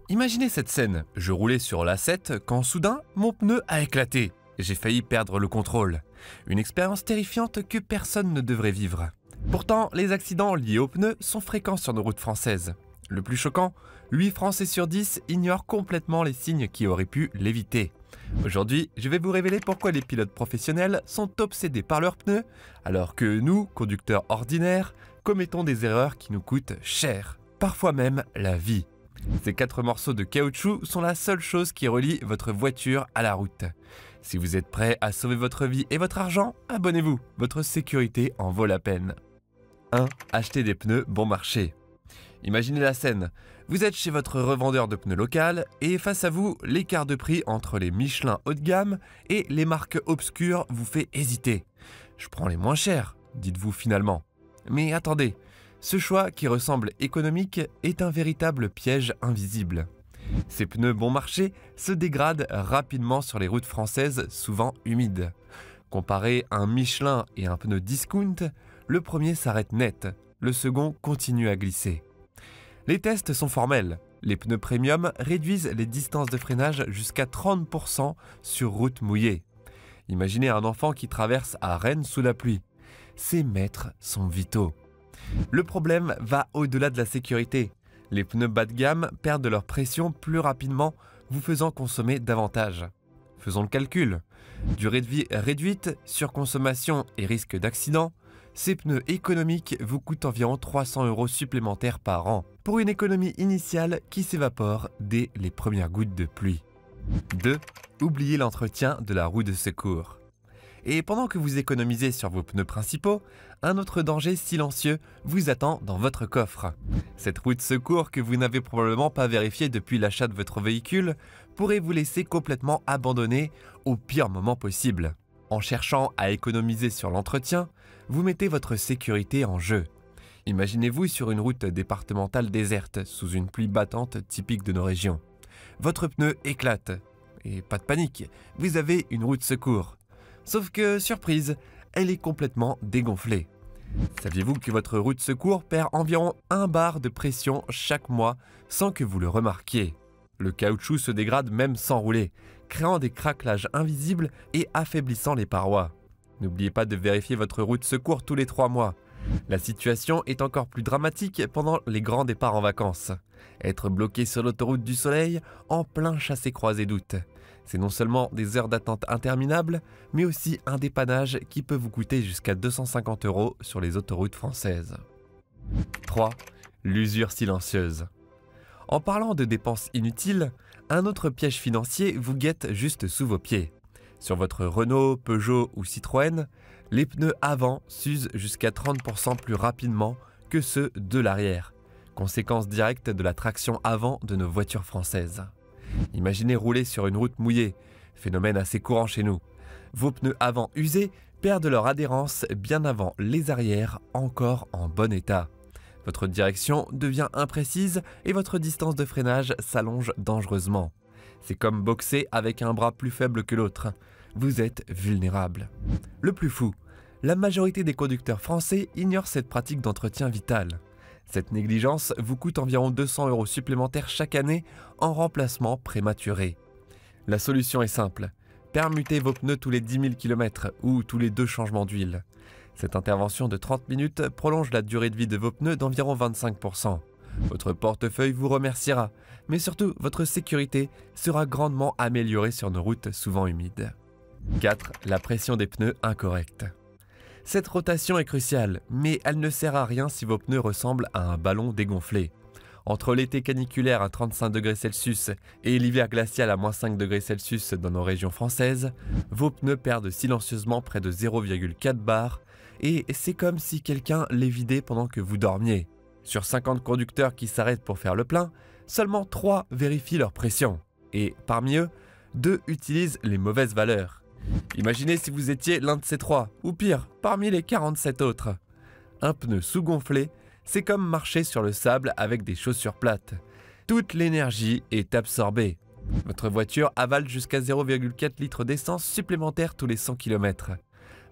Imaginez cette scène, je roulais sur l'A7 quand soudain mon pneu a éclaté. J'ai failli perdre le contrôle. Une expérience terrifiante que personne ne devrait vivre. Pourtant, les accidents liés aux pneus sont fréquents sur nos routes françaises. Le plus choquant, 8 Français sur 10 ignorent complètement les signes qui auraient pu l'éviter. Aujourd'hui, je vais vous révéler pourquoi les pilotes professionnels sont obsédés par leurs pneus, alors que nous, conducteurs ordinaires, commettons des erreurs qui nous coûtent cher, parfois même la vie. Ces 4 morceaux de caoutchouc sont la seule chose qui relie votre voiture à la route. Si vous êtes prêt à sauver votre vie et votre argent, abonnez-vous, votre sécurité en vaut la peine. 1. Acheter des pneus bon marché. Imaginez la scène, vous êtes chez votre revendeur de pneus local et face à vous, l'écart de prix entre les Michelin haut de gamme et les marques obscures vous fait hésiter. Je prends les moins chers, dites-vous finalement. Mais attendez, ce choix qui ressemble économique est un véritable piège invisible. Ces pneus bon marché se dégradent rapidement sur les routes françaises souvent humides. Comparé à un Michelin et un pneu discount, le premier s'arrête net, le second continue à glisser. Les tests sont formels. Les pneus premium réduisent les distances de freinage jusqu'à 30% sur route mouillée. Imaginez un enfant qui traverse à Rennes sous la pluie. Ces mètres sont vitaux. Le problème va au-delà de la sécurité. Les pneus bas de gamme perdent de leur pression plus rapidement, vous faisant consommer davantage. Faisons le calcul. Durée de vie réduite, surconsommation et risque d'accident, ces pneus économiques vous coûtent environ 300 € supplémentaires par an, pour une économie initiale qui s'évapore dès les premières gouttes de pluie. 2. Oubliez l'entretien de la roue de secours. Et pendant que vous économisez sur vos pneus principaux, un autre danger silencieux vous attend dans votre coffre. Cette roue de secours que vous n'avez probablement pas vérifiée depuis l'achat de votre véhicule pourrait vous laisser complètement abandonné au pire moment possible. En cherchant à économiser sur l'entretien, vous mettez votre sécurité en jeu. Imaginez-vous sur une route départementale déserte, sous une pluie battante typique de nos régions. Votre pneu éclate. Et pas de panique, vous avez une roue de secours. Sauf que, surprise, elle est complètement dégonflée. Saviez-vous que votre roue de secours perd environ 1 bar de pression chaque mois sans que vous le remarquiez? Le caoutchouc se dégrade même sans rouler, créant des craquelages invisibles et affaiblissant les parois. N'oubliez pas de vérifier votre roue de secours tous les 3 mois. La situation est encore plus dramatique pendant les grands départs en vacances. Être bloqué sur l'autoroute du soleil en plein chassé-croisé d'août. C'est non seulement des heures d'attente interminables, mais aussi un dépannage qui peut vous coûter jusqu'à 250 € sur les autoroutes françaises. 3. L'usure silencieuse. En parlant de dépenses inutiles, un autre piège financier vous guette juste sous vos pieds. Sur votre Renault, Peugeot ou Citroën, les pneus avant s'usent jusqu'à 30% plus rapidement que ceux de l'arrière, conséquence directe de la traction avant de nos voitures françaises. Imaginez rouler sur une route mouillée, phénomène assez courant chez nous. Vos pneus avant usés perdent leur adhérence bien avant les arrières encore en bon état. Votre direction devient imprécise et votre distance de freinage s'allonge dangereusement. C'est comme boxer avec un bras plus faible que l'autre. Vous êtes vulnérable. Le plus fou, la majorité des conducteurs français ignorent cette pratique d'entretien vital. Cette négligence vous coûte environ 200 € supplémentaires chaque année en remplacement prématuré. La solution est simple. Permutez vos pneus tous les 10 000 km ou tous les 2 changements d'huile. Cette intervention de 30 minutes prolonge la durée de vie de vos pneus d'environ 25%. Votre portefeuille vous remerciera, mais surtout votre sécurité sera grandement améliorée sur nos routes souvent humides. 4. La pression des pneus incorrecte. Cette rotation est cruciale, mais elle ne sert à rien si vos pneus ressemblent à un ballon dégonflé. Entre l'été caniculaire à 35 degrés Celsius et l'hiver glacial à -5 degrés Celsius dans nos régions françaises, vos pneus perdent silencieusement près de 0,4 bar et c'est comme si quelqu'un les vidait pendant que vous dormiez. Sur 50 conducteurs qui s'arrêtent pour faire le plein, seulement 3 vérifient leur pression. Et parmi eux, 2 utilisent les mauvaises valeurs. Imaginez si vous étiez l'un de ces 3, ou pire, parmi les 47 autres. Un pneu sous-gonflé, c'est comme marcher sur le sable avec des chaussures plates. Toute l'énergie est absorbée. Votre voiture avale jusqu'à 0,4 litres d'essence supplémentaire tous les 100 km.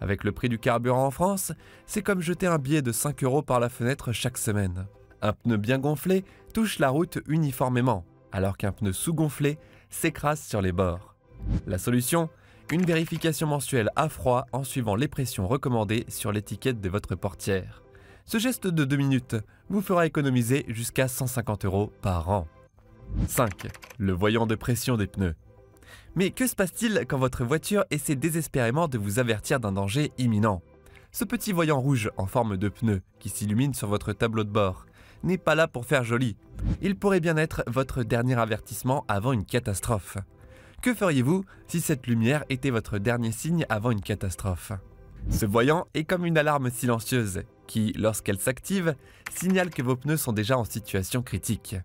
Avec le prix du carburant en France, c'est comme jeter un billet de 5 € par la fenêtre chaque semaine. Un pneu bien gonflé touche la route uniformément. alors qu'un pneu sous-gonflé s'écrase sur les bords. La solution? Une vérification mensuelle à froid en suivant les pressions recommandées sur l'étiquette de votre portière. Ce geste de 2 minutes vous fera économiser jusqu'à 150 € par an. 5. Le voyant de pression des pneus. Mais que se passe-t-il quand votre voiture essaie désespérément de vous avertir d'un danger imminent? Ce petit voyant rouge en forme de pneu qui s'illumine sur votre tableau de bord n'est pas là pour faire joli. Il pourrait bien être votre dernier avertissement avant une catastrophe. Que feriez-vous si cette lumière était votre dernier signe avant une catastrophe? Ce voyant est comme une alarme silencieuse qui, lorsqu'elle s'active, signale que vos pneus sont déjà en situation critique.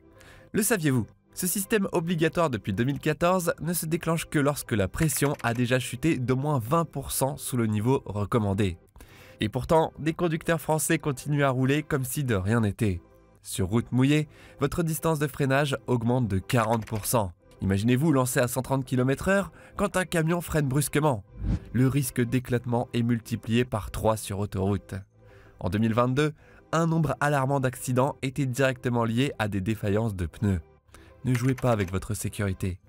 Le saviez-vous? Ce système obligatoire depuis 2014 ne se déclenche que lorsque la pression a déjà chuté d'au moins 20% sous le niveau recommandé. Et pourtant, des conducteurs français continuent à rouler comme si de rien n'était. Sur route mouillée, votre distance de freinage augmente de 40%. Imaginez-vous lancer à 130 km/h quand un camion freine brusquement. Le risque d'éclatement est multiplié par 3 sur autoroute. En 2022, un nombre alarmant d'accidents était directement lié à des défaillances de pneus. Ne jouez pas avec votre sécurité.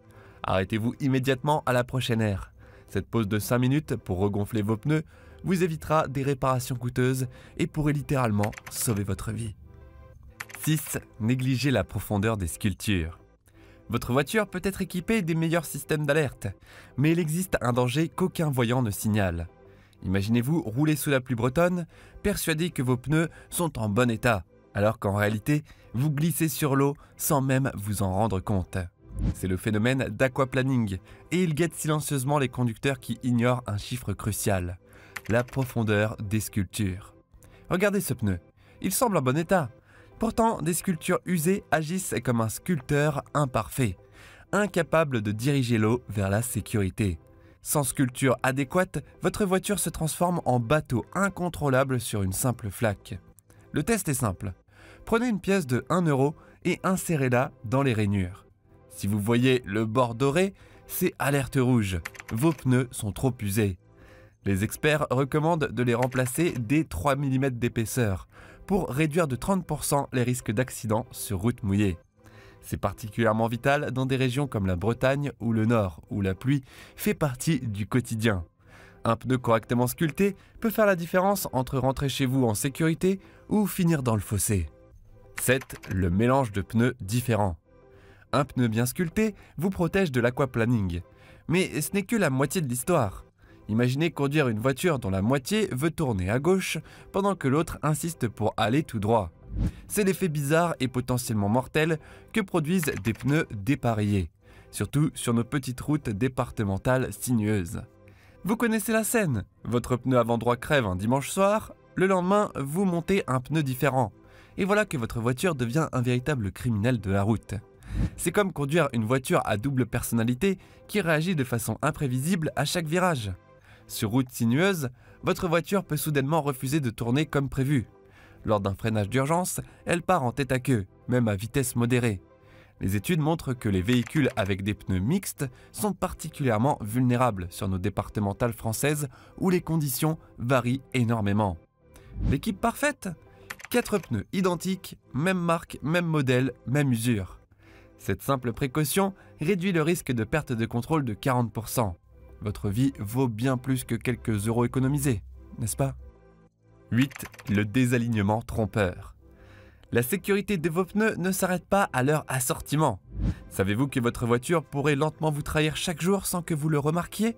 Arrêtez-vous immédiatement à la prochaine aire. Cette pause de 5 minutes pour regonfler vos pneus vous évitera des réparations coûteuses et pourrait littéralement sauver votre vie. 6. Négligez la profondeur des sculptures. Votre voiture peut être équipée des meilleurs systèmes d'alerte, mais il existe un danger qu'aucun voyant ne signale. Imaginez-vous rouler sous la pluie bretonne, persuadé que vos pneus sont en bon état, alors qu'en réalité, vous glissez sur l'eau sans même vous en rendre compte. C'est le phénomène d'aquaplaning, et il guette silencieusement les conducteurs qui ignorent un chiffre crucial: la profondeur des sculptures. Regardez ce pneu, il semble en bon état. Pourtant, des sculptures usées agissent comme un sculpteur imparfait, incapable de diriger l'eau vers la sécurité. Sans sculpture adéquate, votre voiture se transforme en bateau incontrôlable sur une simple flaque. Le test est simple. Prenez une pièce de 1 € et insérez-la dans les rainures. Si vous voyez le bord doré, c'est alerte rouge. Vos pneus sont trop usés. Les experts recommandent de les remplacer dès 3 mm d'épaisseur pour réduire de 30% les risques d'accident sur route mouillée. C'est particulièrement vital dans des régions comme la Bretagne ou le Nord, où la pluie fait partie du quotidien. Un pneu correctement sculpté peut faire la différence entre rentrer chez vous en sécurité ou finir dans le fossé. 7. Le mélange de pneus différents. Un pneu bien sculpté vous protège de l'aquaplaning. Mais ce n'est que la moitié de l'histoire. Imaginez conduire une voiture dont la moitié veut tourner à gauche pendant que l'autre insiste pour aller tout droit. C'est l'effet bizarre et potentiellement mortel que produisent des pneus dépareillés, surtout sur nos petites routes départementales sinueuses. Vous connaissez la scène, votre pneu avant droit crève un dimanche soir, le lendemain vous montez un pneu différent, et voilà que votre voiture devient un véritable criminel de la route. C'est comme conduire une voiture à double personnalité qui réagit de façon imprévisible à chaque virage. Sur route sinueuse, votre voiture peut soudainement refuser de tourner comme prévu. Lors d'un freinage d'urgence, elle part en tête à queue, même à vitesse modérée. Les études montrent que les véhicules avec des pneus mixtes sont particulièrement vulnérables sur nos départementales françaises où les conditions varient énormément. L'équipe parfaite? 4 pneus identiques, même marque, même modèle, même usure. Cette simple précaution réduit le risque de perte de contrôle de 40%. Votre vie vaut bien plus que quelques euros économisés, n'est-ce pas? 8. Le désalignement trompeur. La sécurité de vos pneus ne s'arrête pas à leur assortiment. Savez-vous que votre voiture pourrait lentement vous trahir chaque jour sans que vous le remarquiez?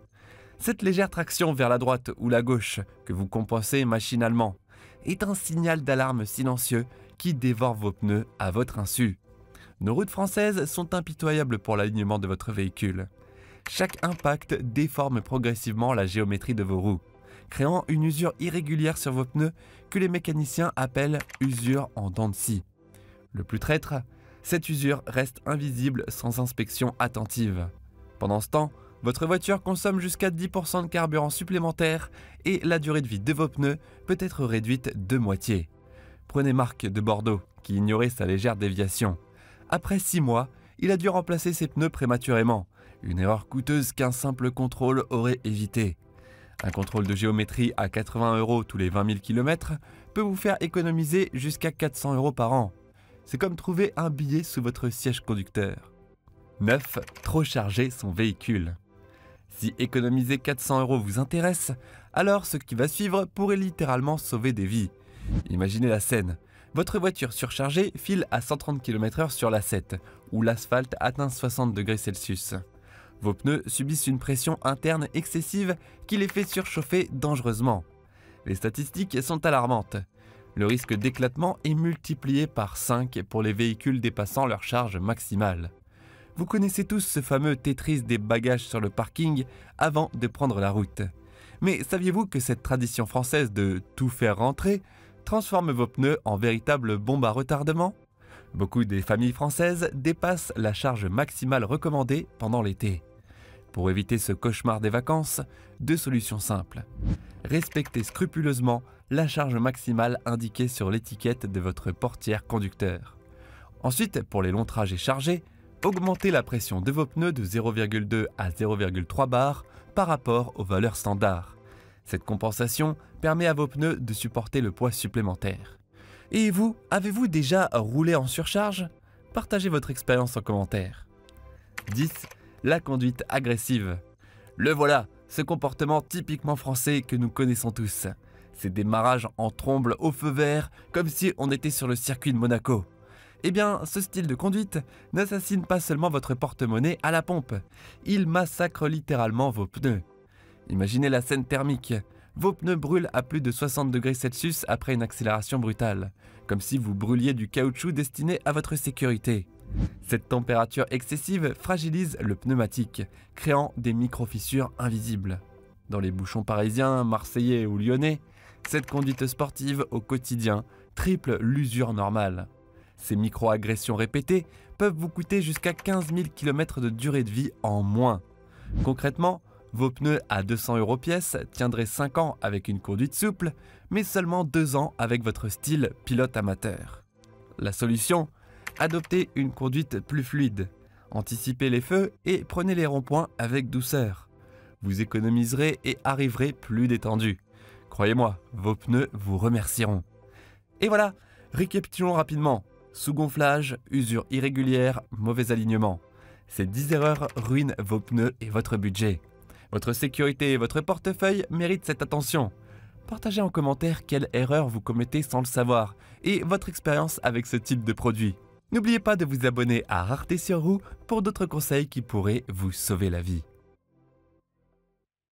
Cette légère traction vers la droite ou la gauche, que vous compensez machinalement, est un signal d'alarme silencieux qui dévore vos pneus à votre insu. Nos routes françaises sont impitoyables pour l'alignement de votre véhicule. Chaque impact déforme progressivement la géométrie de vos roues, créant une usure irrégulière sur vos pneus que les mécaniciens appellent usure en dents de scie. Le plus traître, cette usure reste invisible sans inspection attentive. Pendant ce temps, votre voiture consomme jusqu'à 10% de carburant supplémentaire et la durée de vie de vos pneus peut être réduite de moitié. Prenez Marc de Bordeaux, qui ignorait sa légère déviation. Après 6 mois, il a dû remplacer ses pneus prématurément, une erreur coûteuse qu'un simple contrôle aurait évité. Un contrôle de géométrie à 80 € tous les 20 000 km peut vous faire économiser jusqu'à 400 € par an. C'est comme trouver un billet sous votre siège conducteur. 9. Trop charger son véhicule. Si économiser 400 € vous intéresse, alors ce qui va suivre pourrait littéralement sauver des vies. Imaginez la scène. Votre voiture surchargée file à 130 km/h sur l'A7, où l'asphalte atteint 60 degrés Celsius. Vos pneus subissent une pression interne excessive qui les fait surchauffer dangereusement. Les statistiques sont alarmantes. Le risque d'éclatement est multiplié par 5 pour les véhicules dépassant leur charge maximale. Vous connaissez tous ce fameux Tetris des bagages sur le parking avant de prendre la route. Mais saviez-vous que cette tradition française de tout faire rentrer transforme vos pneus en véritables bombes à retardement? Beaucoup des familles françaises dépassent la charge maximale recommandée pendant l'été. Pour éviter ce cauchemar des vacances, 2 solutions simples. Respectez scrupuleusement la charge maximale indiquée sur l'étiquette de votre portière conducteur. Ensuite, pour les longs trajets chargés, augmentez la pression de vos pneus de 0,2 à 0,3 bar par rapport aux valeurs standards. Cette compensation permet à vos pneus de supporter le poids supplémentaire. Et vous, avez-vous déjà roulé en surcharge? Partagez votre expérience en commentaire. 10. La conduite agressive. Le voilà, ce comportement typiquement français que nous connaissons tous. Ces démarrages en tromble au feu vert, comme si on était sur le circuit de Monaco. Eh bien, ce style de conduite n'assassine pas seulement votre porte-monnaie à la pompe, il massacre littéralement vos pneus. Imaginez la scène thermique. Vos pneus brûlent à plus de 60 degrés Celsius après une accélération brutale, comme si vous brûliez du caoutchouc destiné à votre sécurité. Cette température excessive fragilise le pneumatique, créant des micro-fissures invisibles. Dans les bouchons parisiens, marseillais ou lyonnais, cette conduite sportive au quotidien triple l'usure normale. Ces micro-agressions répétées peuvent vous coûter jusqu'à 15 000 km de durée de vie en moins. Concrètement, vos pneus à 200 € pièce tiendraient 5 ans avec une conduite souple, mais seulement 2 ans avec votre style pilote amateur. La solution? Adoptez une conduite plus fluide. Anticipez les feux et prenez les ronds-points avec douceur. Vous économiserez et arriverez plus détendu. Croyez-moi, vos pneus vous remercieront. Et voilà, récapitulons rapidement. Sous-gonflage, usure irrégulière, mauvais alignement. Ces 10 erreurs ruinent vos pneus et votre budget. Votre sécurité et votre portefeuille méritent cette attention. Partagez en commentaire quelle erreur vous commettez sans le savoir et votre expérience avec ce type de produit. N'oubliez pas de vous abonner à Rareté sur Roue pour d'autres conseils qui pourraient vous sauver la vie.